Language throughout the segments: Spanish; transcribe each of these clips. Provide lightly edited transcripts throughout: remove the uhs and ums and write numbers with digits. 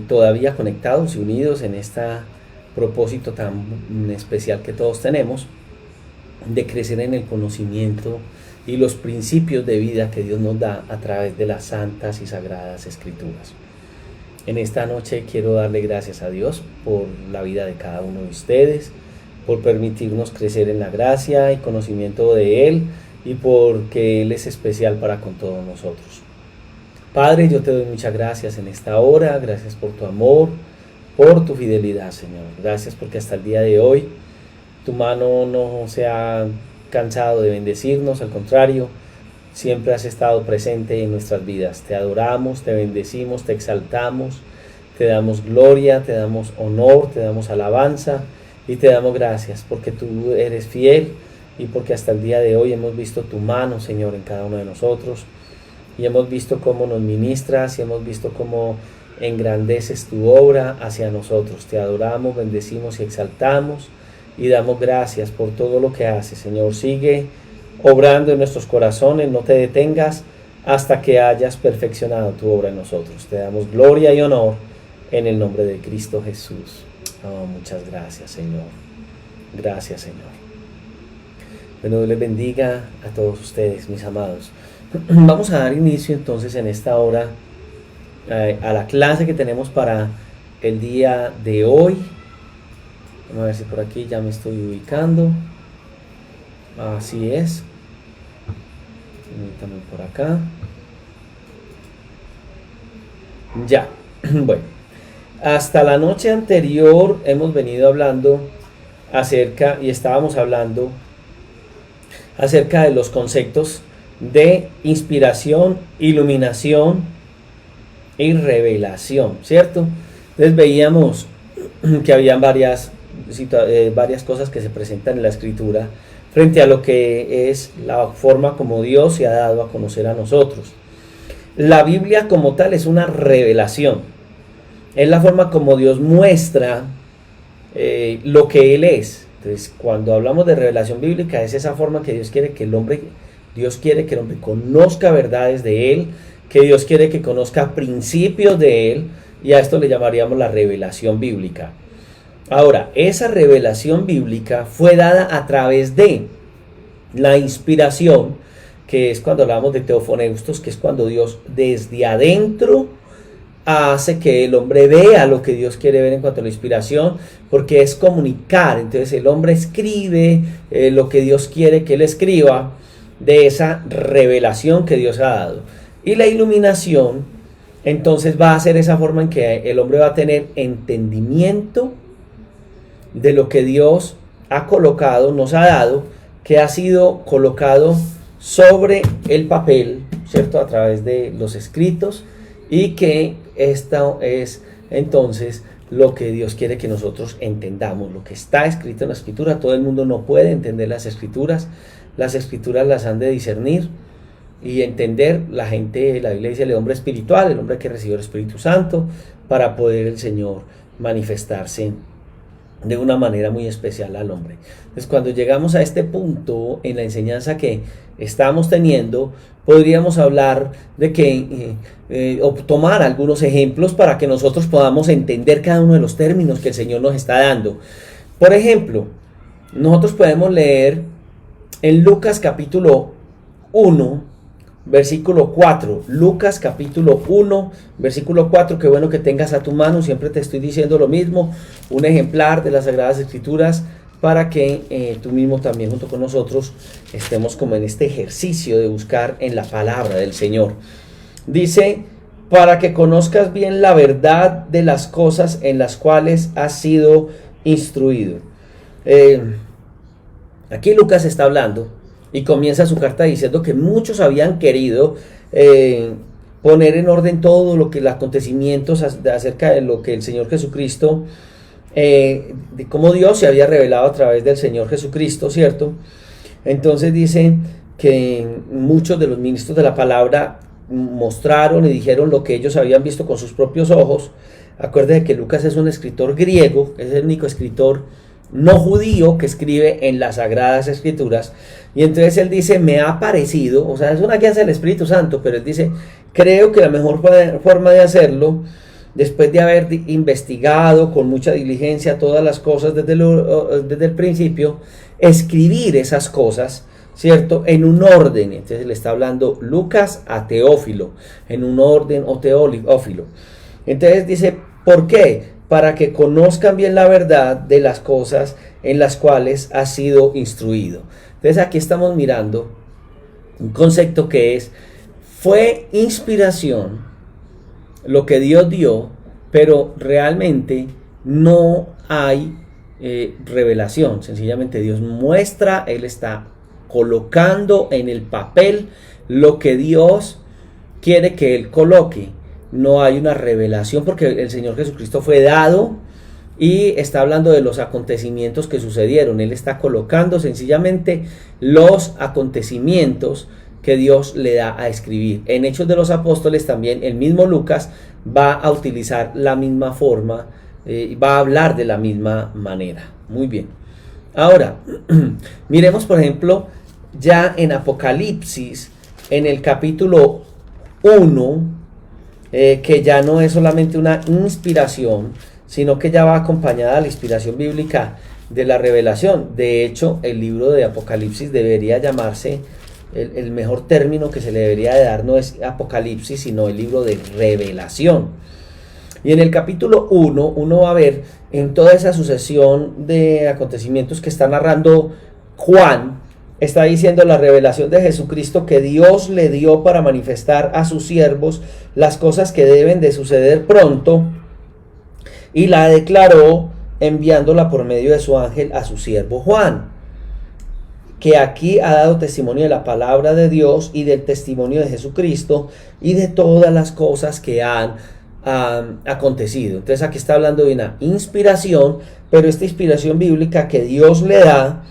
todavía conectados y unidos en este propósito tan especial que todos tenemos, de crecer en el conocimiento y los principios de vida que Dios nos da a través de las santas y sagradas escrituras. En esta noche quiero darle gracias a Dios por la vida de cada uno de ustedes, por permitirnos crecer en la gracia y conocimiento de Él, y porque Él es especial para con todos nosotros. Padre, yo te doy muchas gracias en esta hora, gracias por tu amor, por tu fidelidad, Señor. Gracias porque hasta el día de hoy tu mano no se ha cansado de bendecirnos, al contrario, siempre has estado presente en nuestras vidas. Te adoramos, te bendecimos, te exaltamos, te damos gloria, te damos honor, te damos alabanza y te damos gracias porque tú eres fiel y porque hasta el día de hoy hemos visto tu mano, Señor, en cada uno de nosotros, y hemos visto cómo nos ministras y hemos visto cómo engrandeces tu obra hacia nosotros. Te adoramos, bendecimos y exaltamos y damos gracias por todo lo que haces, Señor. Sigue obrando en nuestros corazones, no te detengas hasta que hayas perfeccionado tu obra en nosotros. Te damos gloria y honor en el nombre de Cristo Jesús. Oh, muchas gracias, Señor. Gracias, Señor. Bueno, Dios les bendiga a todos ustedes, mis amados. Vamos a dar inicio entonces en esta hora a la clase que tenemos para el día de hoy. Vamos a ver si por aquí ya me estoy ubicando. Así es. También por acá. Ya. Bueno, hasta la noche anterior hemos venido hablando estábamos hablando acerca de los conceptos de inspiración, iluminación y revelación, ¿cierto? Entonces veíamos que habían varias cosas que se presentan en la escritura frente a lo que es la forma como Dios se ha dado a conocer a nosotros. La Biblia como tal es una revelación, es la forma como Dios muestra lo que Él es. Entonces, cuando hablamos de revelación bíblica, es esa forma que Dios quiere que el hombre conozca verdades de Él, que Dios quiere que conozca principios de Él, y a esto le llamaríamos la revelación bíblica. Ahora, esa revelación bíblica fue dada a través de la inspiración, que es cuando hablamos de teofoneustos, que es cuando Dios desde adentro hace que el hombre vea lo que Dios quiere ver en cuanto a la inspiración, porque es comunicar. Entonces el hombre escribe lo que Dios quiere que él escriba de esa revelación que Dios ha dado. Y la iluminación entonces va a ser esa forma en que el hombre va a tener entendimiento de lo que Dios ha colocado, nos ha dado, que ha sido colocado sobre el papel, ¿cierto? A través de los escritos, y que esto es entonces lo que Dios quiere que nosotros entendamos, lo que está escrito en la escritura. Todo el mundo no puede entender las escrituras las han de discernir y entender. La Biblia dice el hombre espiritual, el hombre que recibió el Espíritu Santo, para poder el Señor manifestarse de una manera muy especial al hombre. Entonces, cuando llegamos a este punto en la enseñanza que estamos teniendo, podríamos hablar de que o tomar algunos ejemplos para que nosotros podamos entender cada uno de los términos que el Señor nos está dando. Por ejemplo, nosotros podemos leer en Lucas capítulo 1, versículo 4. Lucas capítulo 1, versículo 4. Qué bueno que tengas a tu mano, siempre te estoy diciendo lo mismo, un ejemplar de las Sagradas Escrituras, para que tú mismo también junto con nosotros estemos como en este ejercicio de buscar en la palabra del Señor. Dice: para que conozcas bien la verdad de las cosas en las cuales has sido instruido. Aquí Lucas está hablando y comienza su carta diciendo que muchos habían querido poner en orden todo lo que los acontecimientos acerca de lo que el Señor Jesucristo, de cómo Dios se había revelado a través del Señor Jesucristo, ¿cierto? Entonces dice que muchos de los ministros de la palabra mostraron y dijeron lo que ellos habían visto con sus propios ojos. Acuérdense que Lucas es un escritor griego, es el único escritor no judío que escribe en las Sagradas Escrituras, y entonces él dice: me ha parecido, o sea, es una guianza del Espíritu Santo, pero él dice: creo que la mejor forma de hacerlo después de haber investigado con mucha diligencia todas las cosas desde el principio, escribir esas cosas, ¿cierto? En un orden. Entonces le está hablando Lucas a Teófilo, en un orden o Teófilo. Entonces dice, ¿por qué? Para que conozcan bien la verdad de las cosas en las cuales ha sido instruido. Entonces aquí estamos mirando un concepto que es, fue inspiración lo que Dios dio, pero realmente no hay revelación. Sencillamente Dios muestra, Él está colocando en el papel lo que Dios quiere que Él coloque. No hay una revelación porque el Señor Jesucristo fue dado y está hablando de los acontecimientos que sucedieron. Él está colocando sencillamente los acontecimientos que Dios le da a escribir. En Hechos de los Apóstoles también el mismo Lucas va a utilizar la misma forma, va a hablar de la misma manera. Muy bien. Ahora, miremos por ejemplo ya en Apocalipsis, en el capítulo 1, que ya no es solamente una inspiración, sino que ya va acompañada de la inspiración bíblica de la revelación. De hecho, el libro de Apocalipsis debería llamarse, el mejor término que se le debería de dar no es Apocalipsis, sino el libro de revelación. Y en el capítulo 1, uno va a ver en toda esa sucesión de acontecimientos que está narrando Juan, está diciendo la revelación de Jesucristo que Dios le dio para manifestar a sus siervos las cosas que deben de suceder pronto, y la declaró enviándola por medio de su ángel a su siervo Juan, que aquí ha dado testimonio de la palabra de Dios y del testimonio de Jesucristo y de todas las cosas que han acontecido. Entonces aquí está hablando de una inspiración, pero esta inspiración bíblica que Dios le da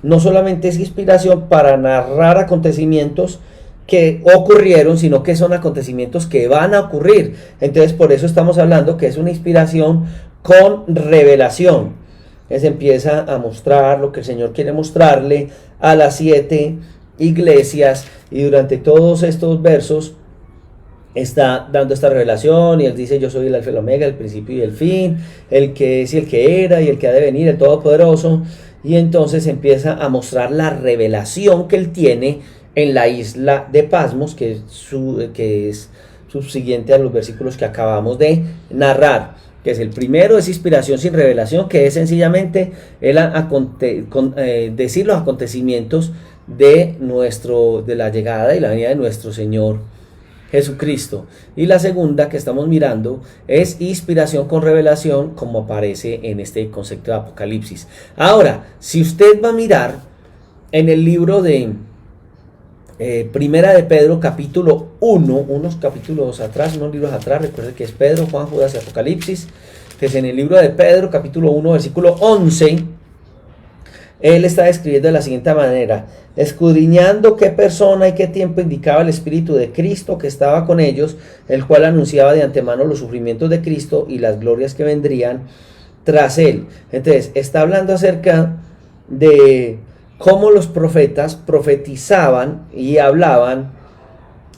no solamente es inspiración para narrar acontecimientos que ocurrieron, sino que son acontecimientos que van a ocurrir. Entonces por eso estamos hablando que es una inspiración con revelación. Entonces empieza a mostrar lo que el Señor quiere mostrarle a las 7 iglesias, y durante todos estos versos está dando esta revelación, y Él dice: yo soy el alfa y el omega, el principio y el fin, el que es y el que era y el que ha de venir, el todopoderoso. Y entonces empieza a mostrar la revelación que Él tiene en la isla de Pasmos, que es subsiguiente a los versículos que acabamos de narrar, que es el primero, es inspiración sin revelación, que es sencillamente decir los acontecimientos de la llegada y la venida de nuestro Señor Jesucristo. Y la segunda que estamos mirando es inspiración con revelación, como aparece en este concepto de Apocalipsis. Ahora, si usted va a mirar en el libro de Primera de Pedro, capítulo 1, unos capítulos atrás, unos libros atrás, recuerde que es Pedro, Juan, Judas y Apocalipsis, que es en el libro de Pedro, capítulo 1, versículo 11, él está describiendo de la siguiente manera: escudriñando qué persona y qué tiempo indicaba el Espíritu de Cristo que estaba con ellos, el cual anunciaba de antemano los sufrimientos de Cristo y las glorias que vendrían tras él. Entonces, está hablando acerca de cómo los profetas profetizaban y hablaban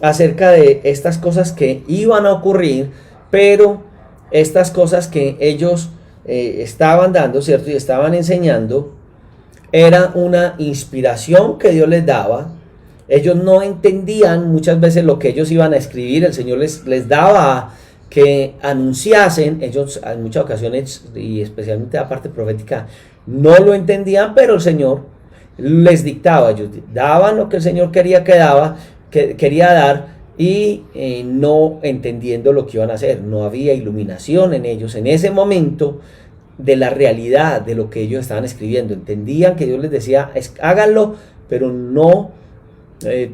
acerca de estas cosas que iban a ocurrir, pero estas cosas que ellos estaban dando, ¿cierto? Y estaban enseñando, era una inspiración que Dios les daba. Ellos no entendían muchas veces lo que ellos iban a escribir. El Señor les daba que anunciasen. Ellos en muchas ocasiones, y especialmente la parte profética, no lo entendían, pero el Señor les dictaba. Ellos daban lo que el Señor quería dar, y no entendiendo lo que iban a hacer. No había iluminación en ellos en ese momento de la realidad de lo que ellos estaban escribiendo. Entendían que Dios les decía: háganlo, pero no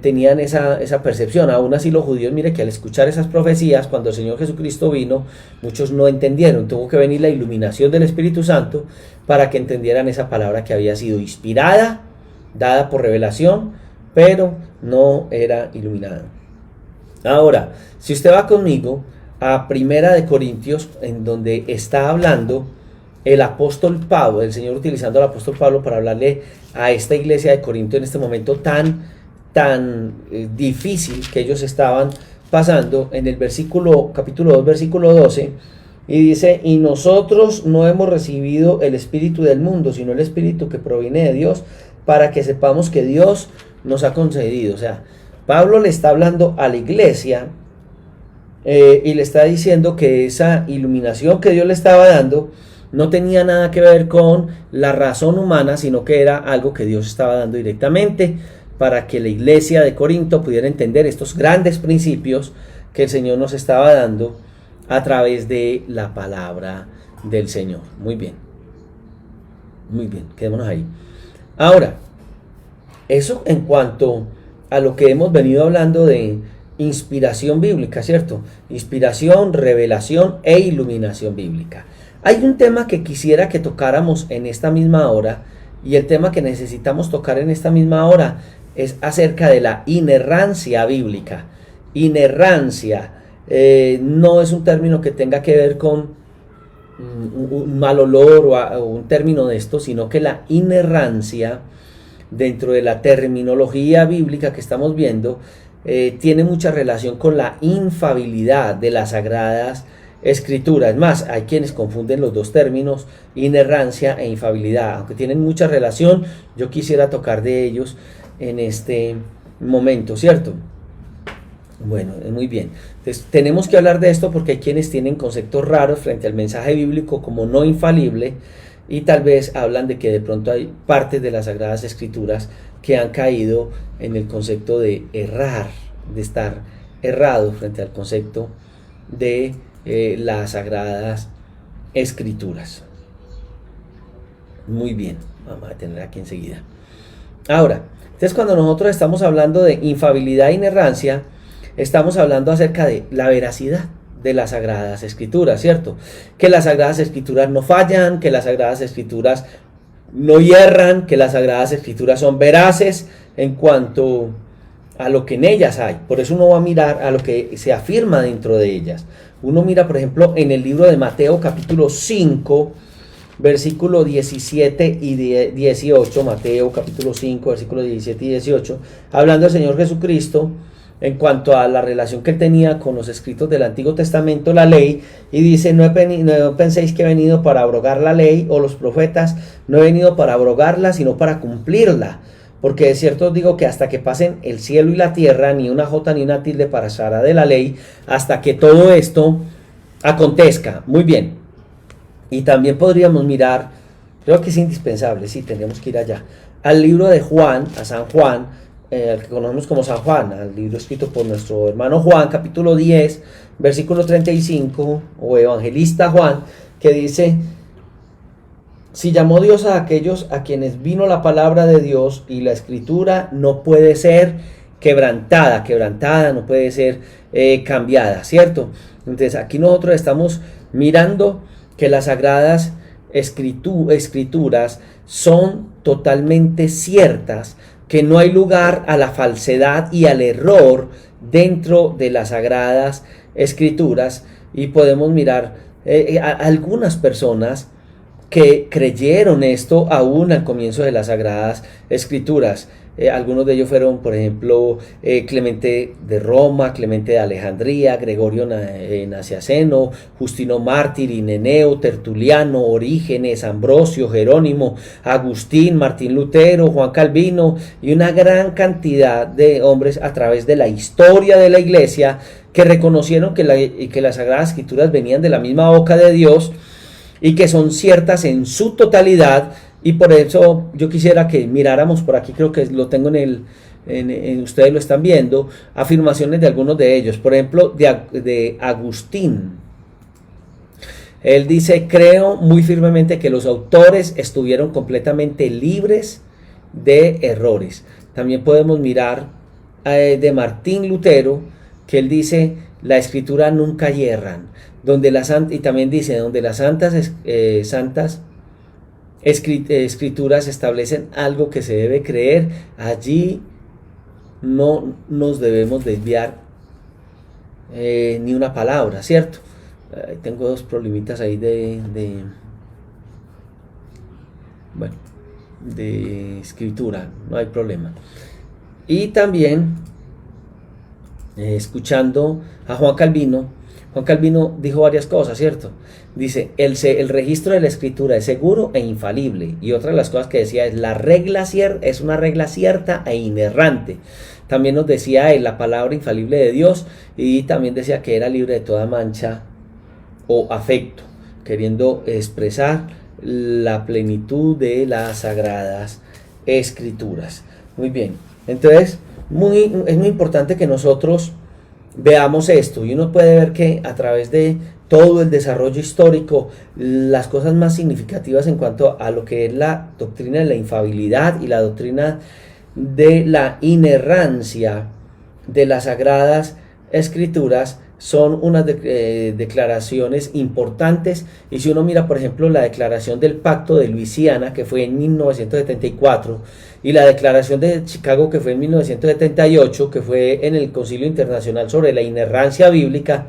tenían esa percepción. Aún así los judíos, mire que al escuchar esas profecías, cuando el Señor Jesucristo vino, muchos no entendieron. Tuvo que venir la iluminación del Espíritu Santo para que entendieran esa palabra que había sido inspirada, dada por revelación, pero no era iluminada. Ahora, si usted va conmigo a Primera de Corintios, en donde está hablando el apóstol Pablo, el Señor utilizando al apóstol Pablo para hablarle a esta iglesia de Corinto en este momento tan difícil que ellos estaban pasando en el versículo, capítulo 2, versículo 12, y dice, y nosotros no hemos recibido el espíritu del mundo, sino el espíritu que proviene de Dios, para que sepamos que Dios nos ha concedido. O sea, Pablo le está hablando a la iglesia y le está diciendo que esa iluminación que Dios le estaba dando no tenía nada que ver con la razón humana, sino que era algo que Dios estaba dando directamente para que la iglesia de Corinto pudiera entender estos grandes principios que el Señor nos estaba dando a través de la palabra del Señor. Muy bien, quedémonos ahí. Ahora, eso en cuanto a lo que hemos venido hablando de inspiración bíblica, ¿cierto? Inspiración, revelación e iluminación bíblica. Hay un tema que quisiera que tocáramos en esta misma hora, y el tema que necesitamos tocar en esta misma hora es acerca de la inerrancia bíblica. Inerrancia no es un término que tenga que ver con un mal olor o un término de esto, sino que la inerrancia dentro de la terminología bíblica que estamos viendo tiene mucha relación con la infalibilidad de las sagradas escrituras. Es más, hay quienes confunden los dos términos, inerrancia e infalibilidad, aunque tienen mucha relación. Yo quisiera tocar de ellos en este momento, ¿cierto? Bueno, muy bien. Entonces, tenemos que hablar de esto porque hay quienes tienen conceptos raros frente al mensaje bíblico como no infalible, y tal vez hablan de que de pronto hay partes de las Sagradas Escrituras que han caído en el concepto de errar, de estar errado frente al concepto de las Sagradas Escrituras. Muy bien, vamos a tener aquí enseguida. Ahora, entonces cuando nosotros estamos hablando de infalibilidad e inerrancia, estamos hablando acerca de la veracidad de las Sagradas Escrituras, ¿cierto? Que las Sagradas Escrituras no fallan, que las Sagradas Escrituras no hierran, que las Sagradas Escrituras son veraces en cuanto a lo que en ellas hay. Por eso uno va a mirar a lo que se afirma dentro de ellas. Uno mira, por ejemplo, en el libro de Mateo capítulo 5, versículo 17 y 18, Mateo capítulo 5, versículos 17 y 18, hablando del Señor Jesucristo en cuanto a la relación que él tenía con los escritos del Antiguo Testamento, la ley, y dice, no penséis que he venido para abrogar la ley o los profetas, no he venido para abrogarla, sino para cumplirla. Porque de cierto os digo que hasta que pasen el cielo y la tierra, ni una jota ni una tilde pasará de la ley, hasta que todo esto acontezca. Muy bien. Y también podríamos mirar, creo que es indispensable, sí, tenemos que ir allá, al libro de Juan, a San Juan, al que conocemos como San Juan, al libro escrito por nuestro hermano Juan, capítulo 10, versículo 35, o evangelista Juan, que dice, si llamó Dios a aquellos a quienes vino la palabra de Dios, y la escritura no puede ser quebrantada, no puede ser cambiada, ¿cierto? Entonces aquí nosotros estamos mirando que las sagradas escrituras son totalmente ciertas, que no hay lugar a la falsedad y al error dentro de las sagradas escrituras, y podemos mirar a algunas personas que creyeron esto aún al comienzo de las Sagradas Escrituras. Algunos de ellos fueron, por ejemplo, Clemente de Roma, Clemente de Alejandría, Gregorio Nacianceno, Justino Mártir, Ireneo, Tertuliano, Orígenes, Ambrosio, Jerónimo, Agustín, Martín Lutero, Juan Calvino y una gran cantidad de hombres a través de la historia de la iglesia que reconocieron que las Sagradas Escrituras venían de la misma boca de Dios y que son ciertas en su totalidad. Y por eso yo quisiera que miráramos por aquí, creo que lo tengo ustedes lo están viendo, afirmaciones de algunos de ellos. Por ejemplo, de Agustín. Él dice, creo muy firmemente que los autores estuvieron completamente libres de errores. También podemos mirar de Martín Lutero, que él dice, la escritura nunca hierran. Y también dice, donde las santas escrituras establecen algo que se debe creer, allí no nos debemos desviar ni una palabra, ¿cierto? Tengo dos problemitas ahí de escritura, no hay problema. Y también escuchando a Juan Calvino. Juan Calvino dijo varias cosas, ¿cierto? Dice, el registro de la escritura es seguro e infalible. Y otra de las cosas que decía es, es una regla cierta e inerrante. También nos decía él, la palabra infalible de Dios, y también decía que era libre de toda mancha o afecto, queriendo expresar la plenitud de las sagradas escrituras. Muy bien, entonces es muy importante que nosotros veamos esto, y uno puede ver que a través de todo el desarrollo histórico, las cosas más significativas en cuanto a lo que es la doctrina de la infalibilidad y la doctrina de la inerrancia de las sagradas escrituras son unas declaraciones importantes. Y si uno mira, por ejemplo, la declaración del Pacto de Luisiana, que fue en 1974, y la declaración de Chicago, que fue en 1978, que fue en el Concilio Internacional sobre la Inerrancia Bíblica,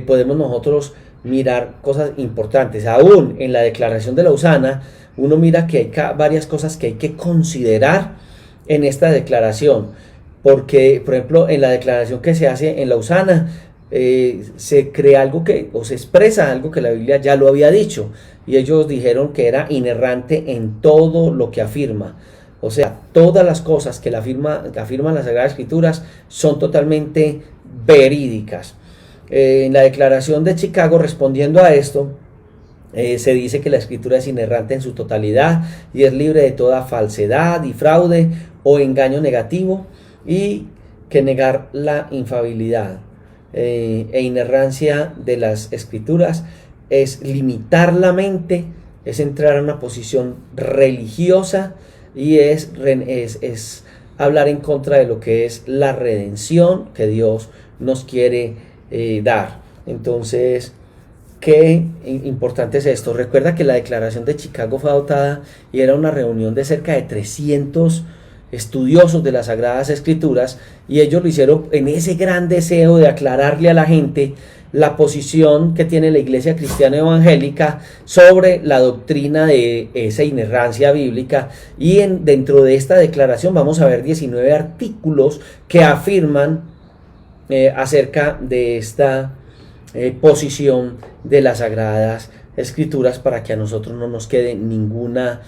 podemos nosotros mirar cosas importantes. Aún en la declaración de Lausana, uno mira que hay varias cosas que hay que considerar en esta declaración, porque, por ejemplo, en la declaración que se hace en Lausana, se crea algo o se expresa algo que la Biblia ya lo había dicho, y ellos dijeron que era inerrante en todo lo que afirma. O sea, todas las cosas que afirman las Sagradas Escrituras son totalmente verídicas. En la declaración de Chicago, respondiendo a esto, se dice que la escritura es inerrante en su totalidad y es libre de toda falsedad y fraude o engaño negativo, y que negar la infalibilidad e inerrancia de las escrituras es limitar la mente, es entrar en una posición religiosa, y es hablar en contra de lo que es la redención que Dios nos quiere dar. Entonces, qué importante es esto. Recuerda que la declaración de Chicago fue adoptada y era una reunión de cerca de 300 estudiosos de las Sagradas Escrituras, y ellos lo hicieron en ese gran deseo de aclararle a la gente la posición que tiene la Iglesia Cristiana Evangélica sobre la doctrina de esa inerrancia bíblica. Y dentro de esta declaración vamos a ver 19 artículos que afirman acerca de esta posición de las Sagradas Escrituras, para que a nosotros no nos quede ninguna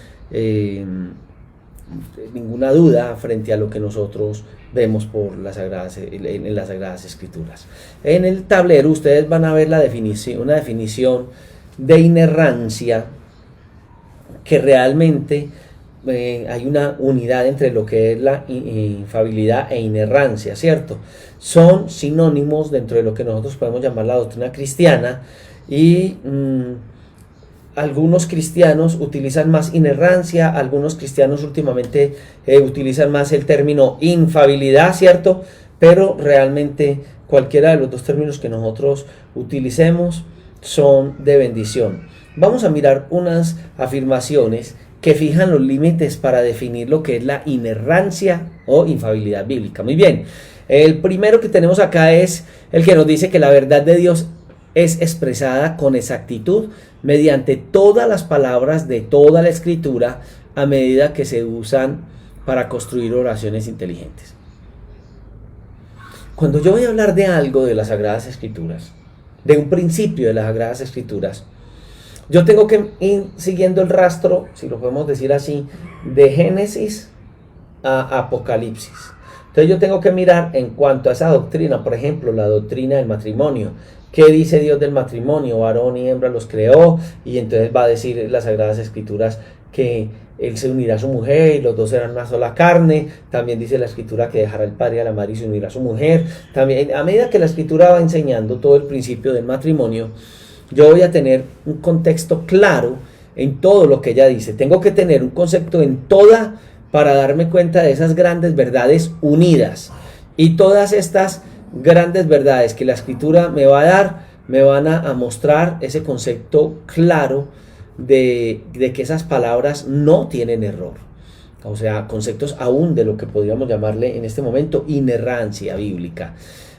duda frente a lo que nosotros vemos en las Sagradas Escrituras. En el tablero ustedes van a ver una definición de inerrancia, que realmente hay una unidad entre lo que es la infalibilidad e inerrancia, ¿cierto? Son sinónimos dentro de lo que nosotros podemos llamar la doctrina cristiana, y algunos cristianos utilizan más inerrancia, algunos cristianos últimamente utilizan más el término infalibilidad, ¿cierto? Pero realmente cualquiera de los dos términos que nosotros utilicemos son de bendición. Vamos a mirar unas afirmaciones que fijan los límites para definir lo que es la inerrancia o infalibilidad bíblica. Muy bien, el primero que tenemos acá es el que nos dice que la verdad de Dios es expresada con exactitud mediante todas las palabras de toda la Escritura, a medida que se usan para construir oraciones inteligentes. Cuando yo voy a hablar de algo de las Sagradas Escrituras, de un principio de las Sagradas Escrituras, yo tengo que ir siguiendo el rastro, si lo podemos decir así, de Génesis a Apocalipsis. Entonces yo tengo que mirar en cuanto a esa doctrina, por ejemplo, la doctrina del matrimonio. ¿Qué dice Dios del matrimonio? Varón y hembra los creó, y entonces va a decir las Sagradas Escrituras que él se unirá a su mujer y los dos serán una sola carne. También dice la Escritura que dejará el padre a la madre y se unirá a su mujer. También, a medida que la Escritura va enseñando todo el principio del matrimonio, yo voy a tener un contexto claro en todo lo que ella dice. Tengo que tener un concepto en toda para darme cuenta de esas grandes verdades unidas. Y todas estas grandes verdades que la Escritura me va a dar, me van a mostrar ese concepto claro de que esas palabras no tienen error. O sea, conceptos aún de lo que podríamos llamarle en este momento inerrancia bíblica.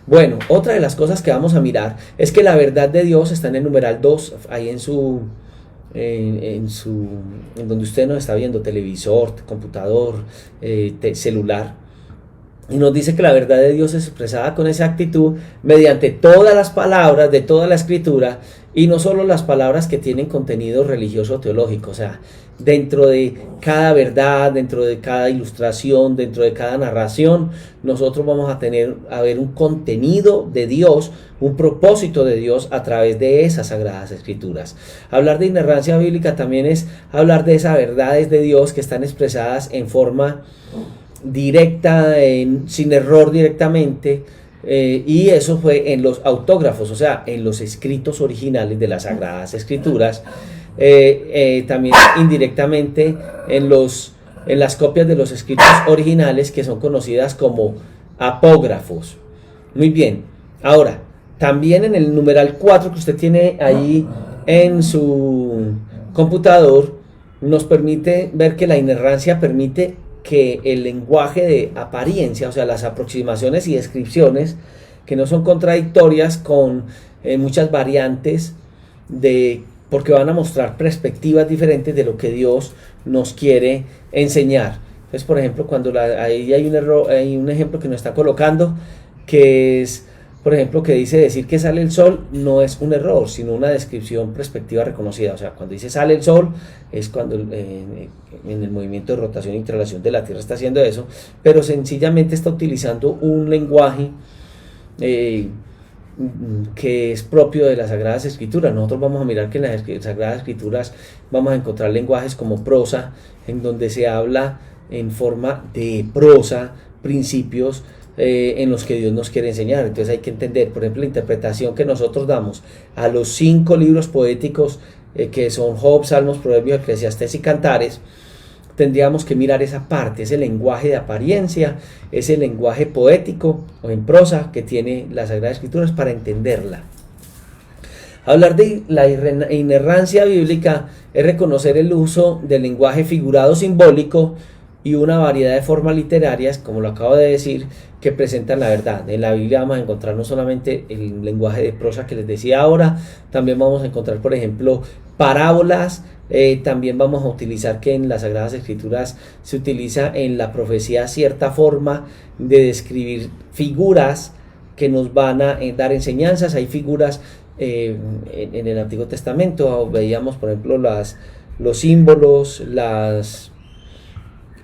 Bueno, otra de las cosas que vamos a mirar es que la verdad de Dios está en el numeral 2, ahí en donde usted nos está viendo, televisor, computador, celular. Y nos dice que la verdad de Dios es expresada con esa actitud mediante todas las palabras de toda la escritura, y no solo las palabras que tienen contenido religioso o teológico. O sea, dentro de cada verdad, dentro de cada ilustración, dentro de cada narración, nosotros vamos a ver un contenido de Dios, un propósito de Dios a través de esas sagradas escrituras. Hablar de inerrancia bíblica también es hablar de esas verdades de Dios que están expresadas en forma directa, sin error directamente, y eso fue en los autógrafos, o sea, en los escritos originales de las Sagradas Escrituras, también indirectamente en las copias de los escritos originales, que son conocidas como apógrafos. Muy bien, ahora, también en el numeral 4 que usted tiene ahí en su computador, nos permite ver que la inerrancia permite que el lenguaje de apariencia, o sea, las aproximaciones y descripciones que no son contradictorias con muchas variantes, porque van a mostrar perspectivas diferentes de lo que Dios nos quiere enseñar. Entonces, por ejemplo, cuando ahí hay un error, hay un ejemplo que nos está colocando, que es, por ejemplo, que dice decir que sale el sol, no es un error, sino una descripción perspectiva reconocida. O sea, cuando dice sale el sol, es cuando en el movimiento de rotación y traslación de la Tierra está haciendo eso, pero sencillamente está utilizando un lenguaje que es propio de las Sagradas Escrituras. Nosotros vamos a mirar que en las Sagradas Escrituras vamos a encontrar lenguajes como prosa, en donde se habla en forma de prosa, principios en los que Dios nos quiere enseñar. Entonces hay que entender, por ejemplo, la interpretación que nosotros damos a los 5 libros poéticos que son Job, Salmos, Proverbios, Eclesiastés y Cantares. Tendríamos que mirar esa parte, ese lenguaje de apariencia, ese lenguaje poético o en prosa que tiene las Sagradas Escrituras para entenderla. Hablar de la inerrancia bíblica es reconocer el uso del lenguaje figurado simbólico y una variedad de formas literarias, como lo acabo de decir, que presentan la verdad. En la Biblia vamos a encontrar no solamente el lenguaje de prosa que les decía ahora, también vamos a encontrar, por ejemplo, parábolas. También vamos a utilizar que en las Sagradas Escrituras se utiliza en la profecía cierta forma de describir figuras que nos van a dar enseñanzas. Hay figuras en el Antiguo Testamento, veíamos por ejemplo los símbolos,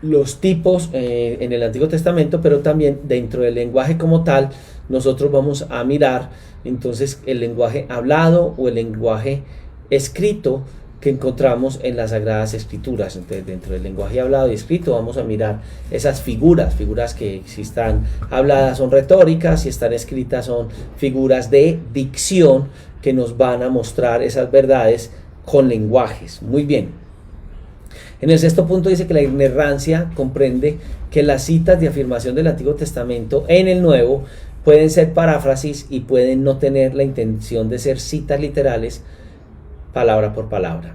los tipos en el Antiguo Testamento, pero también dentro del lenguaje como tal nosotros vamos a mirar entonces el lenguaje hablado o el lenguaje escrito que encontramos en las Sagradas Escrituras. Entonces, dentro del lenguaje hablado y escrito vamos a mirar esas figuras que si están habladas son retóricas, si están escritas son figuras de dicción que nos van a mostrar esas verdades con lenguajes. Muy bien. En el 6º punto dice que la inerrancia comprende que las citas de afirmación del Antiguo Testamento en el Nuevo pueden ser paráfrasis y pueden no tener la intención de ser citas literales palabra por palabra.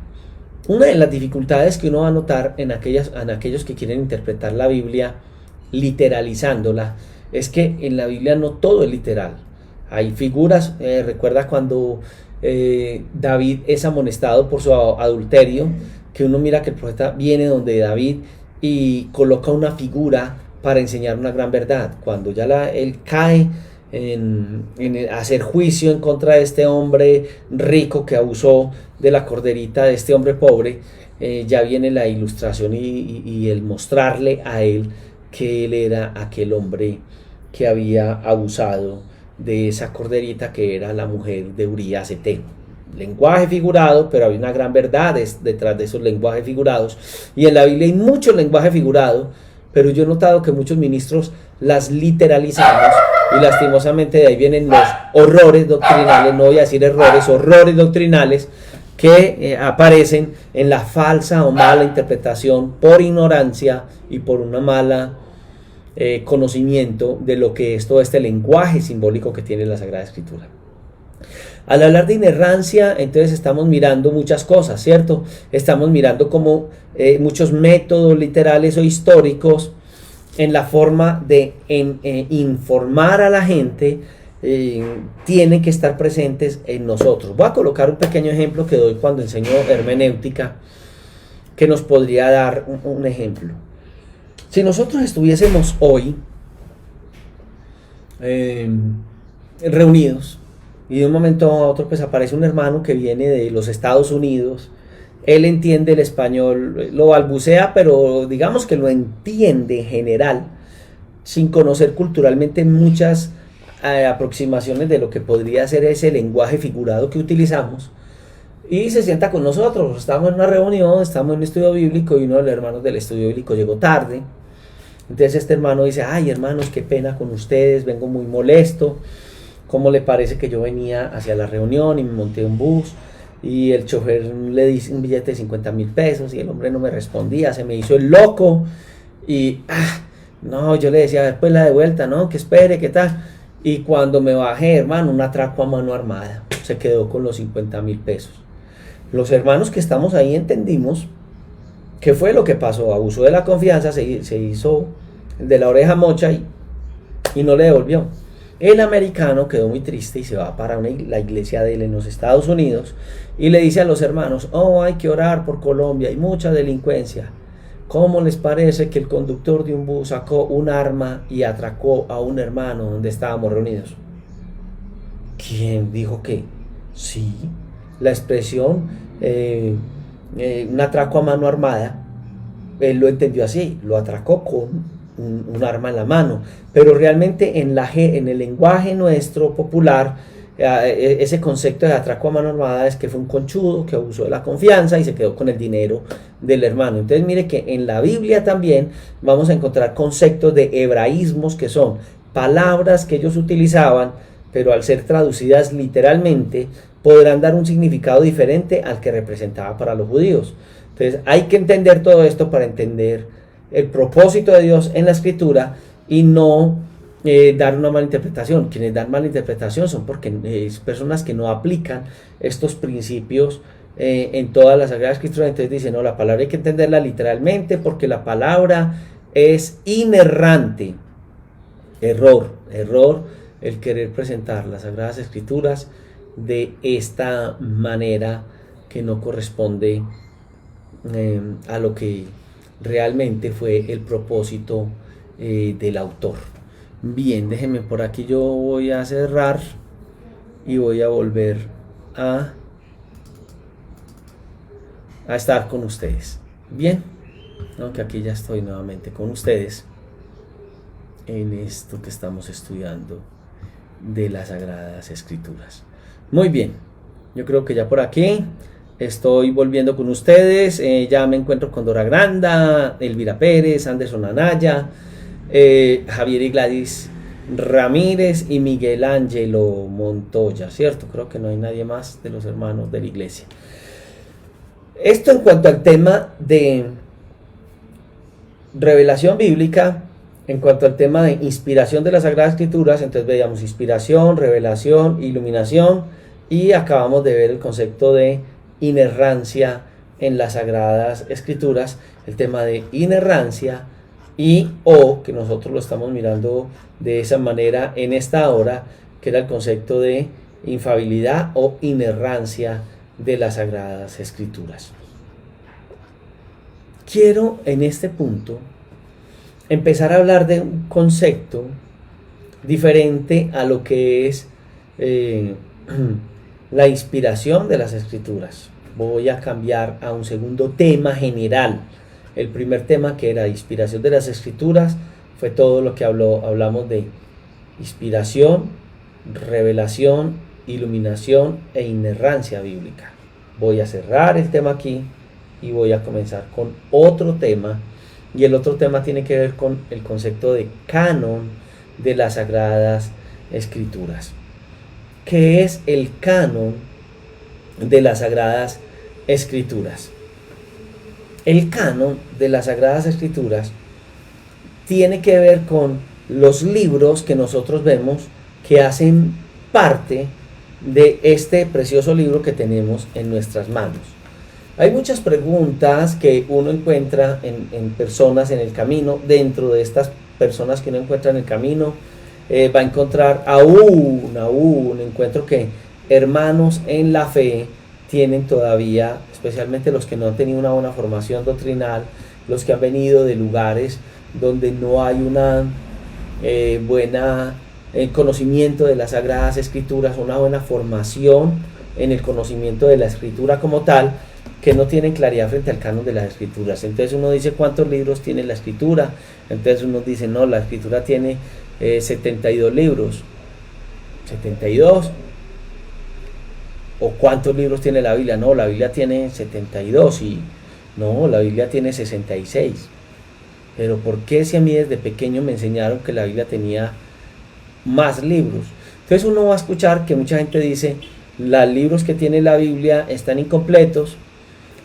Una de las dificultades que uno va a notar en aquellos que quieren interpretar la Biblia literalizándola es que en la Biblia no todo es literal. Hay figuras, recuerda cuando David es amonestado por su adulterio, que uno mira que el profeta viene donde David y coloca una figura para enseñar una gran verdad. Cuando ya él cae en hacer juicio en contra de este hombre rico que abusó de la corderita de este hombre pobre, ya viene la ilustración y el mostrarle a él que él era aquel hombre que había abusado de esa corderita que era la mujer de Urías Eteo. Lenguaje figurado, pero hay una gran verdad detrás de esos lenguajes figurados, y en la Biblia hay mucho lenguaje figurado, pero yo he notado que muchos ministros las literalizamos y lastimosamente de ahí vienen los horrores doctrinales, no voy a decir errores, horrores doctrinales que aparecen en la falsa o mala interpretación por ignorancia y por una mala conocimiento de lo que es todo este lenguaje simbólico que tiene la Sagrada Escritura. Al hablar de inerrancia, entonces estamos mirando muchas cosas, ¿cierto? Estamos mirando como muchos métodos literales o históricos en la forma de informar a la gente, tienen que estar presentes en nosotros. Voy a colocar un pequeño ejemplo que doy cuando enseño hermenéutica, que nos podría dar un ejemplo. Si nosotros estuviésemos hoy eh, reunidos, y de un momento a otro pues aparece un hermano que viene de los Estados Unidos. Él entiende el español, lo balbucea, pero digamos que lo entiende en general, sin conocer culturalmente muchas aproximaciones de lo que podría ser ese lenguaje figurado que utilizamos. Y se sienta con nosotros. Estamos en una reunión, estamos en un estudio bíblico, y uno de los hermanos del estudio bíblico llegó tarde. Entonces este hermano dice: ay, hermanos, qué pena con ustedes, vengo muy molesto. ¿Cómo le parece que yo venía hacia la reunión y me monté un bus y el chofer le dice un billete de 50,000 pesos y el hombre no me respondía, se me hizo el loco? Y no, yo le decía: a ver, pues la de vuelta, no, que espere, qué tal. Y cuando me bajé, hermano, un atraco a mano armada, se quedó con los 50,000 pesos. Los hermanos que estamos ahí entendimos qué fue lo que pasó. Abusó de la confianza, se hizo el de la oreja mocha y no le devolvió. El americano quedó muy triste y se va para la iglesia de él en los Estados Unidos y le dice a los hermanos: oh, hay que orar por Colombia, hay mucha delincuencia. ¿Cómo les parece que el conductor de un bus sacó un arma y atracó a un hermano donde estábamos reunidos? ¿Quién dijo qué? Sí, la expresión un atraco a mano armada, él lo entendió así, lo atracó con un arma en la mano, pero realmente en el lenguaje nuestro popular, ese concepto de atraco a mano armada es que fue un conchudo que abusó de la confianza y se quedó con el dinero del hermano. Entonces mire que en la Biblia también vamos a encontrar conceptos de hebraísmos, que son palabras que ellos utilizaban, pero al ser traducidas literalmente podrán dar un significado diferente al que representaba para los judíos. Entonces hay que entender todo esto para entender el propósito de Dios en la escritura y no dar una mala interpretación. Quienes dan mala interpretación son porque personas que no aplican estos principios en toda la Sagrada Escritura. Entonces dicen: no, la palabra hay que entenderla literalmente porque la palabra es inerrante. Error el querer presentar las Sagradas Escrituras de esta manera que no corresponde a lo que realmente fue el propósito del autor. Bien, déjenme por aquí, yo voy a cerrar y voy a volver a estar con ustedes. Bien, aunque aquí ya estoy nuevamente con ustedes en esto que estamos estudiando de las Sagradas Escrituras. Muy bien, yo creo que ya por aquí estoy volviendo con ustedes. Ya me encuentro con Dora Granda, Elvira Pérez, Anderson Anaya, Javier y Gladys Ramírez y Miguel Ángelo Montoya, ¿cierto? Creo que no hay nadie más de los hermanos de la iglesia. Esto en cuanto al tema de revelación bíblica. En cuanto al tema de inspiración de las Sagradas Escrituras, entonces veíamos inspiración, revelación, iluminación, y acabamos de ver el concepto de inerrancia en las Sagradas Escrituras, el tema de inerrancia que nosotros lo estamos mirando de esa manera en esta hora, que era el concepto de infalibilidad o inerrancia de las Sagradas Escrituras. Quiero en este punto empezar a hablar de un concepto diferente a lo que es la inspiración de las Escrituras. Voy a cambiar a un segundo tema general. El primer tema, que era inspiración de las Escrituras, fue todo lo que hablamos de inspiración, revelación, iluminación e inerrancia bíblica. Voy a cerrar el tema aquí y voy a comenzar con otro tema. Y el otro tema tiene que ver con el concepto de canon de las Sagradas Escrituras. ¿Qué es el canon de las Sagradas Escrituras? El canon de las Sagradas Escrituras tiene que ver con los libros que nosotros vemos que hacen parte de este precioso libro que tenemos en nuestras manos. Hay muchas preguntas que uno encuentra en personas en el camino. Dentro de estas personas que uno encuentra en el camino, va a encontrar aún encuentro que hermanos en la fe tienen todavía, especialmente los que no han tenido una buena formación doctrinal, los que han venido de lugares donde no hay una buena conocimiento de las Sagradas Escrituras, una buena formación en el conocimiento de la Escritura como tal, que no tienen claridad frente al canon de las Escrituras. Entonces uno dice, ¿cuántos libros tiene la Escritura? Entonces uno dice, no, la Escritura tiene 72 libros. 72. ¿O cuántos libros tiene la Biblia? No, la Biblia tiene 72 y no, la Biblia tiene 66. Pero ¿por qué si a mí desde pequeño me enseñaron que la Biblia tenía más libros? Entonces uno va a escuchar que mucha gente dice, los libros que tiene la Biblia están incompletos,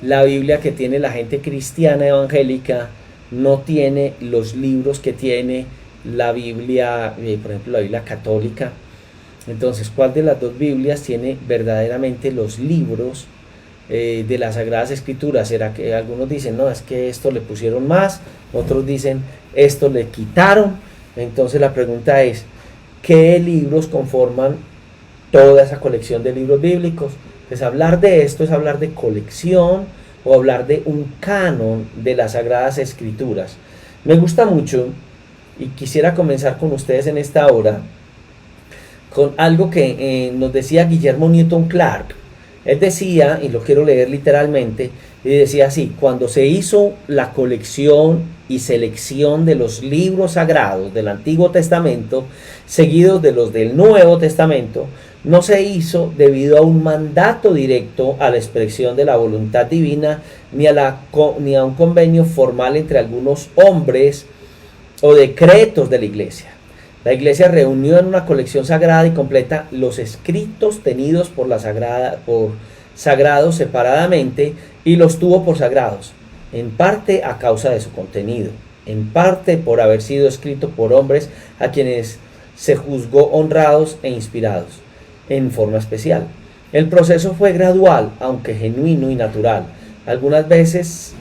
la Biblia que tiene la gente cristiana evangélica no tiene los libros que tiene la Biblia, por ejemplo la Biblia católica. Entonces, ¿cuál de las dos Biblias tiene verdaderamente los libros de las Sagradas Escrituras? ¿Será que algunos dicen, no, es que esto le pusieron más, otros dicen, esto le quitaron? Entonces la pregunta es, ¿qué libros conforman toda esa colección de libros bíblicos? Pues hablar de esto es hablar de colección o hablar de un canon de las Sagradas Escrituras. Me gusta mucho y quisiera comenzar con ustedes en esta hora con algo que nos decía Guillermo Newton Clark. Él decía, y lo quiero leer literalmente, y decía así: cuando se hizo la colección y selección de los libros sagrados del Antiguo Testamento, seguidos de los del Nuevo Testamento, no se hizo debido a un mandato directo a la expresión de la voluntad divina, ni a un convenio formal entre algunos hombres o decretos de la Iglesia. La Iglesia reunió en una colección sagrada y completa los escritos tenidos por sagrados separadamente y los tuvo por sagrados, en parte a causa de su contenido, en parte por haber sido escrito por hombres a quienes se juzgó honrados e inspirados en forma especial. El proceso fue gradual, aunque genuino y natural. Algunas veces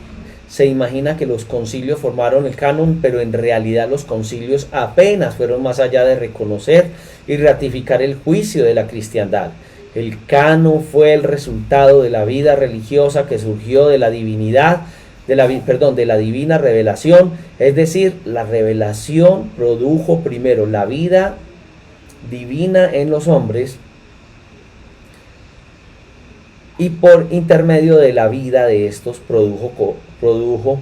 se imagina que los concilios formaron el canon, pero en realidad los concilios apenas fueron más allá de reconocer y ratificar el juicio de la cristiandad. El canon fue el resultado de la vida religiosa que surgió de la divinidad, de la divina revelación, es decir, la revelación produjo primero la vida divina en los hombres, y por intermedio de la vida de estos produjo,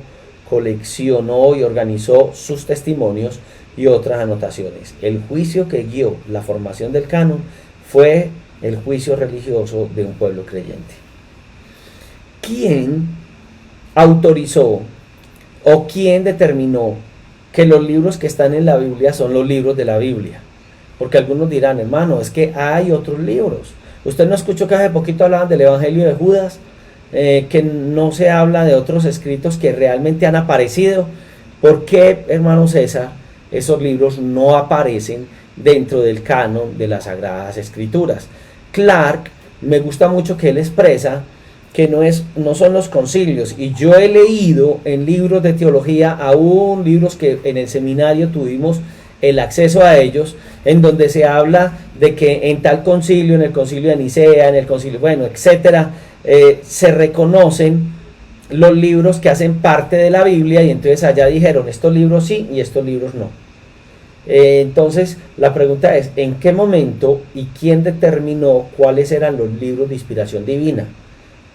coleccionó y organizó sus testimonios y otras anotaciones. El juicio que guió la formación del canon fue el juicio religioso de un pueblo creyente. ¿Quién autorizó o quién determinó que los libros que están en la Biblia son los libros de la Biblia? Porque algunos dirán, hermano, es que hay otros libros. Usted no escuchó que hace poquito hablaban del Evangelio de Judas, que no se habla de otros escritos que realmente han aparecido. ¿Por qué, hermano César, esos libros no aparecen dentro del canon de las Sagradas Escrituras? Clark, me gusta mucho que él expresa que no son los concilios, y yo he leído en libros de teología, aún libros que en el seminario tuvimos el acceso a ellos, en donde se habla de que en tal concilio, en el concilio de Nicea, en el concilio, bueno, etcétera, se reconocen los libros que hacen parte de la Biblia, y entonces allá dijeron, estos libros sí y estos libros no. Entonces la pregunta es, ¿en qué momento y quién determinó cuáles eran los libros de inspiración divina?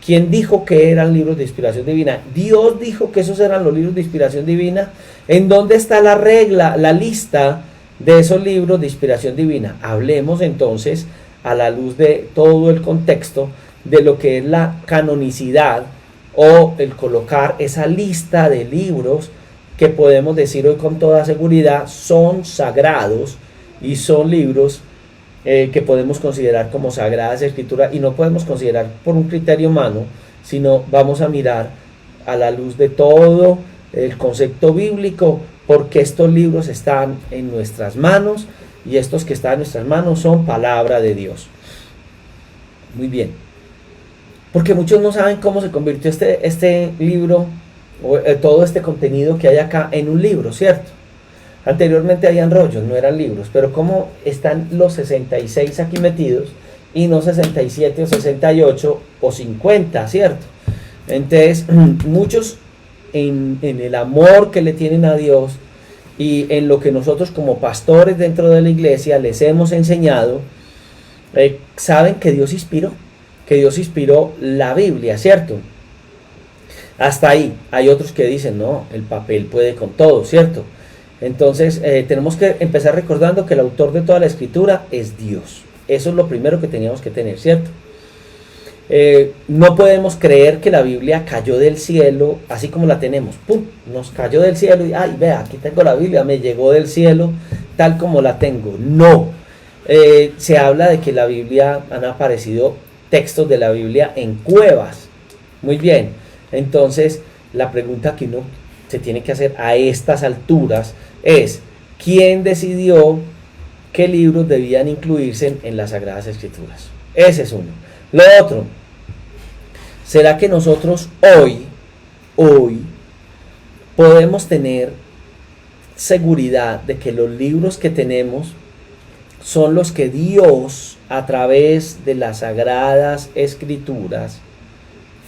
¿Quién dijo que eran libros de inspiración divina? Dios dijo que esos eran los libros de inspiración divina. ¿En dónde está la regla, la lista de esos libros de inspiración divina? Hablemos entonces, a la luz de todo el contexto, de lo que es la canonicidad, o el colocar esa lista de libros que podemos decir hoy con toda seguridad son sagrados y son libros que podemos considerar como Sagradas Escrituras, y no podemos considerar por un criterio humano, sino vamos a mirar a la luz de todo el concepto bíblico, porque estos libros están en nuestras manos, y estos que están en nuestras manos son palabra de Dios. Muy bien, porque muchos no saben cómo se convirtió este libro, o todo este contenido que hay acá, en un libro, ¿cierto? Anteriormente habían rollos, no eran libros, pero como están los 66 aquí metidos y no 67 o 68 o 50, ¿cierto? Entonces muchos en el amor que le tienen a Dios y en lo que nosotros como pastores dentro de la iglesia les hemos enseñado, saben que Dios inspiró la Biblia, ¿cierto? Hasta ahí. Hay otros que dicen, no, el papel puede con todo, ¿cierto? Entonces tenemos que empezar recordando que el autor de toda la escritura es Dios. Eso es lo primero que teníamos que tener, ¿cierto? No podemos creer que la Biblia cayó del cielo así como la tenemos. ¡Pum! Nos cayó del cielo y, ay, vea, aquí tengo la Biblia, me llegó del cielo tal como la tengo. No. Se habla de que la Biblia, han aparecido textos de la Biblia en cuevas. Muy bien. Entonces, la pregunta que uno se tiene que hacer a estas alturas es, ¿quién decidió qué libros debían incluirse en las Sagradas Escrituras? Ese es uno. Lo otro, ¿será que nosotros hoy podemos tener seguridad de que los libros que tenemos son los que Dios, a través de las Sagradas Escrituras,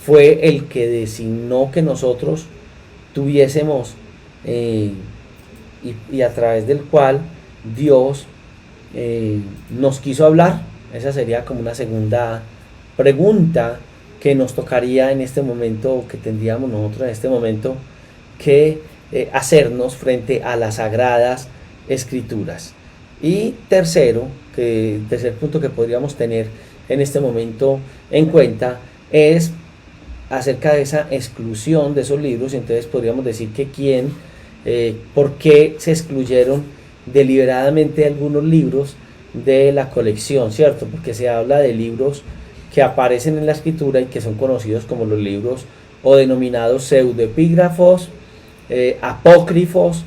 fue el que designó que nosotros tuviésemos y a través del cual Dios nos quiso hablar? Esa sería como una segunda pregunta que nos tocaría en este momento, que tendríamos nosotros en este momento que hacernos frente a las Sagradas Escrituras. Y tercer punto que podríamos tener en este momento en cuenta es acerca de esa exclusión de esos libros. Y entonces podríamos decir que por qué se excluyeron deliberadamente algunos libros de la colección, ¿cierto? Porque se habla de libros que aparecen en la escritura y que son conocidos como los libros o denominados pseudoepígrafos, apócrifos,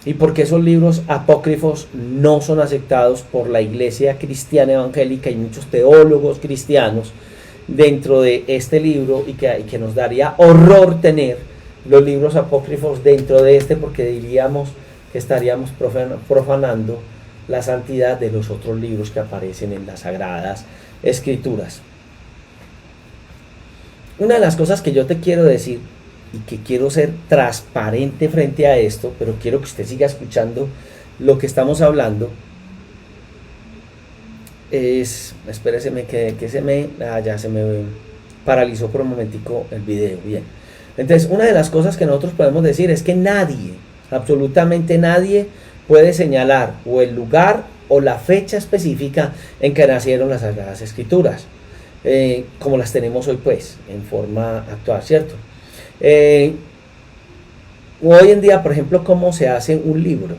y porque esos libros apócrifos no son aceptados por la iglesia cristiana evangélica y muchos teólogos cristianos dentro de este libro, y que nos daría horror tener los libros apócrifos dentro de este, porque diríamos que estaríamos profanando la santidad de los otros libros que aparecen en las Sagradas Escrituras. Una de las cosas que yo te quiero decir, y que quiero ser transparente frente a esto, pero quiero que usted siga escuchando lo que estamos hablando, es, espérese que ya se me paralizó por un momentico el video. Bien, entonces una de las cosas que nosotros podemos decir es que nadie, absolutamente nadie, puede señalar o el lugar o la fecha específica en que nacieron las Sagradas Escrituras, como las tenemos hoy, pues, en forma actual, ¿cierto? Hoy en día, por ejemplo, ¿cómo se hace un libro?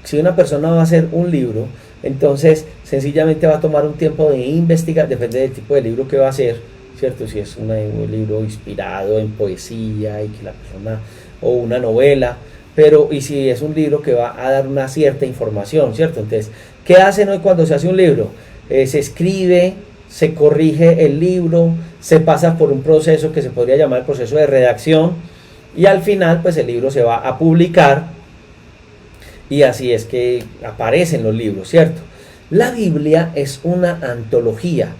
Si una persona va a hacer un libro, entonces sencillamente va a tomar un tiempo de investigar, depende del tipo de libro que va a hacer, ¿cierto? Si es un libro inspirado en poesía y que la persona, o una novela, y si es un libro que va a dar una cierta información, ¿cierto? Entonces, ¿qué hacen hoy cuando se hace un libro? Se escribe, se corrige el libro, se pasa por un proceso que se podría llamar el proceso de redacción, y al final pues el libro se va a publicar, y así es que aparecen los libros, ¿cierto? La Biblia es una antología.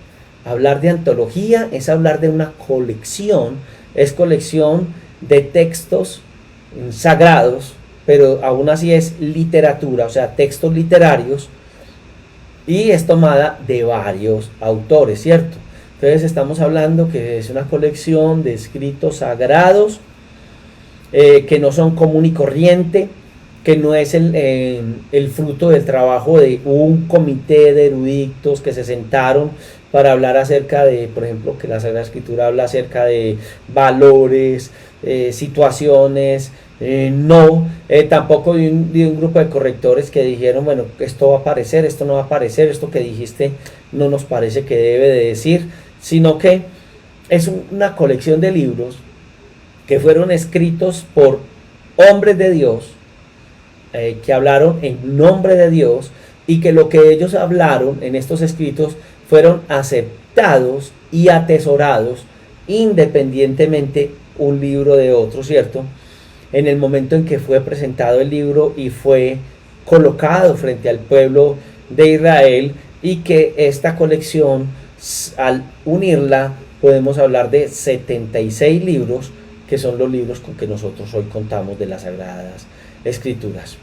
Hablar de antología es hablar de una colección, es colección de textos sagrados, pero aún así es literatura, o sea, textos literarios, y es tomada de varios autores, ¿cierto? Entonces estamos hablando que es una colección de escritos sagrados, que no son común y corriente, que no es el fruto del trabajo de un comité de eruditos que se sentaron para hablar acerca de, por ejemplo, que la Sagrada Escritura habla acerca de valores, situaciones, tampoco de un grupo de correctores que dijeron, bueno, esto va a aparecer, esto no va a aparecer, esto que dijiste no nos parece que debe de decir, sino que es una colección de libros que fueron escritos por hombres de Dios, que hablaron en nombre de Dios, y que lo que ellos hablaron en estos escritos fueron aceptados y atesorados independientemente un libro de otro, ¿cierto? En el momento en que fue presentado el libro y fue colocado frente al pueblo de Israel, y que esta colección, al unirla, podemos hablar de 76 libros, que son los libros con que nosotros hoy contamos de las Sagradas Escrituras.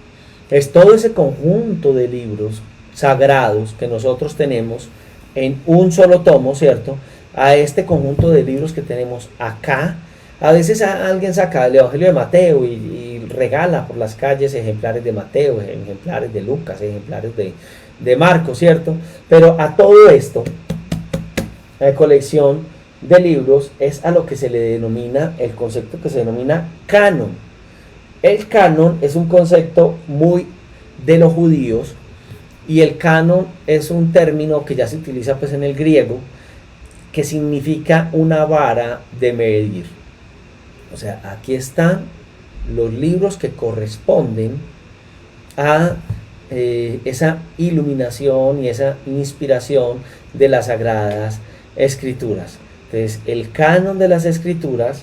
Es todo ese conjunto de libros sagrados que nosotros tenemos en un solo tomo, ¿cierto? A este conjunto de libros que tenemos acá. A veces alguien saca el Evangelio de Mateo y regala por las calles ejemplares de Mateo, ejemplares de Lucas, ejemplares de Marcos, ¿cierto? Pero a todo esto, la colección de libros es a lo que se le denomina, el concepto que se denomina canon. El canon es un concepto muy de los judíos, y el canon es un término que ya se utiliza pues en el griego, que significa una vara de medir. O sea, aquí están los libros que corresponden a esa iluminación y esa inspiración de las sagradas escrituras. Entonces, el canon de las escrituras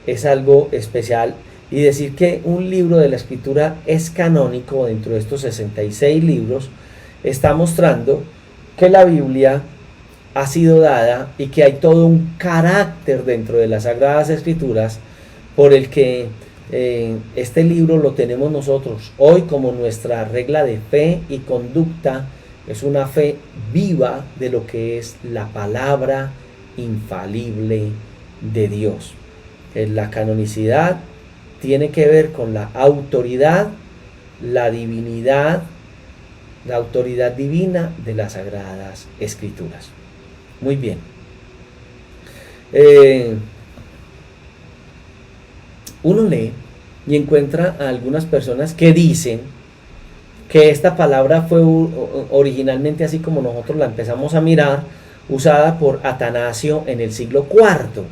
es algo especial, y decir que un libro de la escritura es canónico dentro de estos 66 libros está mostrando que la Biblia ha sido dada y que hay todo un carácter dentro de las sagradas escrituras por el que este libro lo tenemos nosotros hoy como nuestra regla de fe y conducta. Es una fe viva de lo que es la palabra infalible de Dios. La canonicidad tiene que ver con la autoridad, la divinidad, la autoridad divina de las sagradas escrituras. Muy bien. Uno lee y encuentra a algunas personas que dicen que esta palabra fue originalmente, así como nosotros la empezamos a mirar, usada por Atanasio en el siglo IV.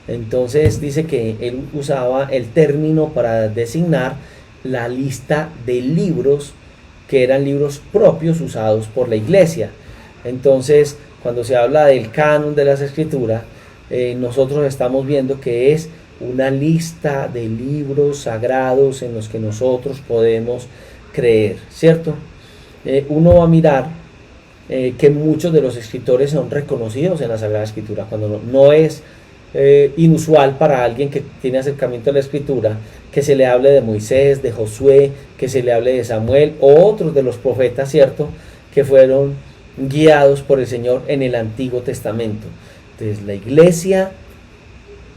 Entonces dice que él usaba el término para designar la lista de libros que eran libros propios usados por la iglesia. Entonces, cuando se habla del canon de las escrituras, nosotros estamos viendo que es una lista de libros sagrados en los que nosotros podemos creer, ¿cierto? Uno va a mirar que muchos de los escritores son reconocidos en la Sagrada Escritura, cuando no es inusual para alguien que tiene acercamiento a la escritura que se le hable de Moisés, de Josué, que se le hable de Samuel o otros de los profetas, ¿cierto?, que fueron guiados por el Señor en el Antiguo Testamento. Entonces, la iglesia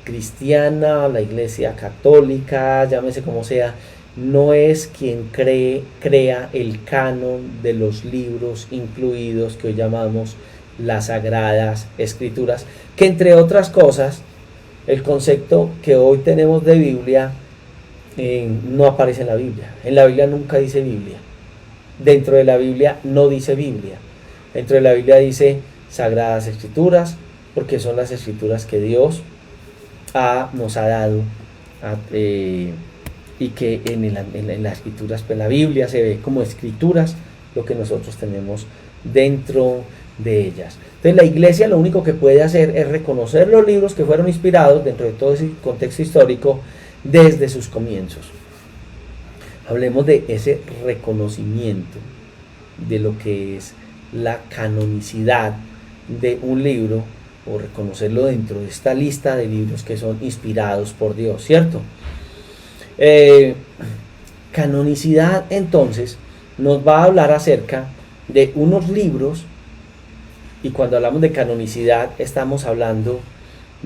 cristiana, la iglesia católica, llámese como sea, no es quien crea el canon de los libros incluidos que hoy llamamos las Sagradas Escrituras, que entre otras cosas, el concepto que hoy tenemos de Biblia no aparece en la Biblia. En la Biblia nunca dice Biblia. Dentro de la Biblia no dice Biblia. Dentro de la Biblia dice Sagradas Escrituras, porque son las escrituras que Dios nos ha dado, y que en las escrituras, pues la Biblia se ve como escrituras, lo que nosotros tenemos dentro de ellas. Entonces la iglesia lo único que puede hacer es reconocer los libros que fueron inspirados dentro de todo ese contexto histórico desde sus comienzos. Hablemos de ese reconocimiento de lo que es la canonicidad de un libro, o reconocerlo dentro de esta lista de libros que son inspirados por Dios, ¿cierto? Canonicidad, entonces, nos va a hablar acerca de unos libros, y cuando hablamos de canonicidad estamos hablando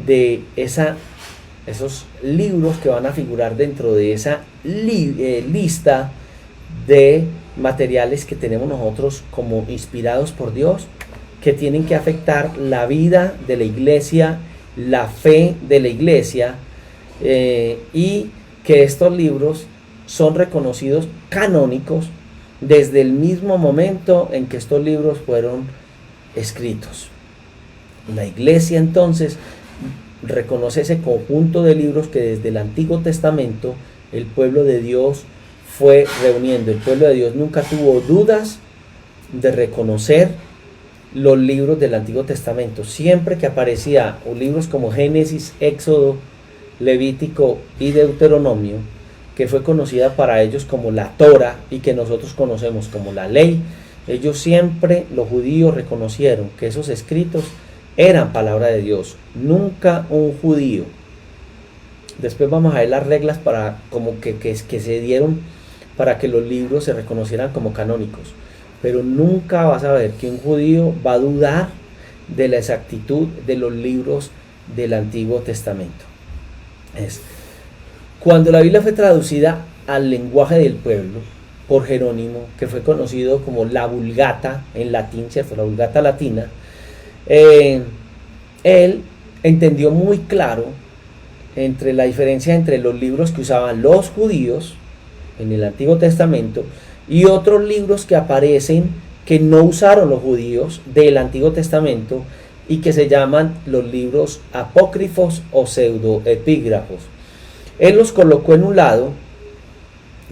de esos libros que van a figurar dentro de esa lista de materiales que tenemos nosotros como inspirados por Dios, que tienen que afectar la vida de la iglesia, la fe de la iglesia, y que estos libros son reconocidos canónicos desde el mismo momento en que estos libros fueron escritos. La iglesia entonces reconoce ese conjunto de libros que desde el Antiguo Testamento el pueblo de Dios fue reuniendo. El pueblo de Dios nunca tuvo dudas de reconocer los libros del Antiguo Testamento. Siempre que aparecía libros como Génesis, Éxodo, Levítico y Deuteronomio, que fue conocida para ellos como la Torá y que nosotros conocemos como la ley, ellos siempre, los judíos, reconocieron que esos escritos eran palabra de Dios. Nunca un judío. Después vamos a ver las reglas para como que se dieron para que los libros se reconocieran como canónicos. Pero nunca vas a ver que un judío va a dudar de la exactitud de los libros del Antiguo Testamento. Cuando la Biblia fue traducida al lenguaje del pueblo por Jerónimo, que fue conocido como la Vulgata en latín, ¿cierto? La Vulgata latina, él entendió muy claro entre la diferencia entre los libros que usaban los judíos en el Antiguo Testamento y otros libros que aparecen que no usaron los judíos del Antiguo Testamento y que se llaman los libros apócrifos o pseudoepígrafos. Él los colocó en un lado,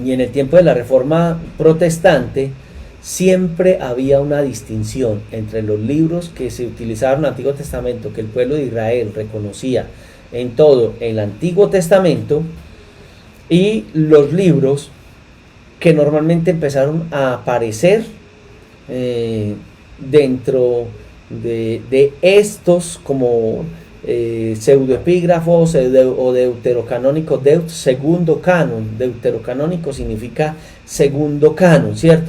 y en el tiempo de la Reforma Protestante siempre había una distinción entre los libros que se utilizaron en el Antiguo Testamento, que el pueblo de Israel reconocía en todo el Antiguo Testamento, y los libros que normalmente empezaron a aparecer dentro de estos como pseudoepígrafos o deuterocanónicos, segundo canon. Deuterocanónico significa segundo canon, ¿cierto?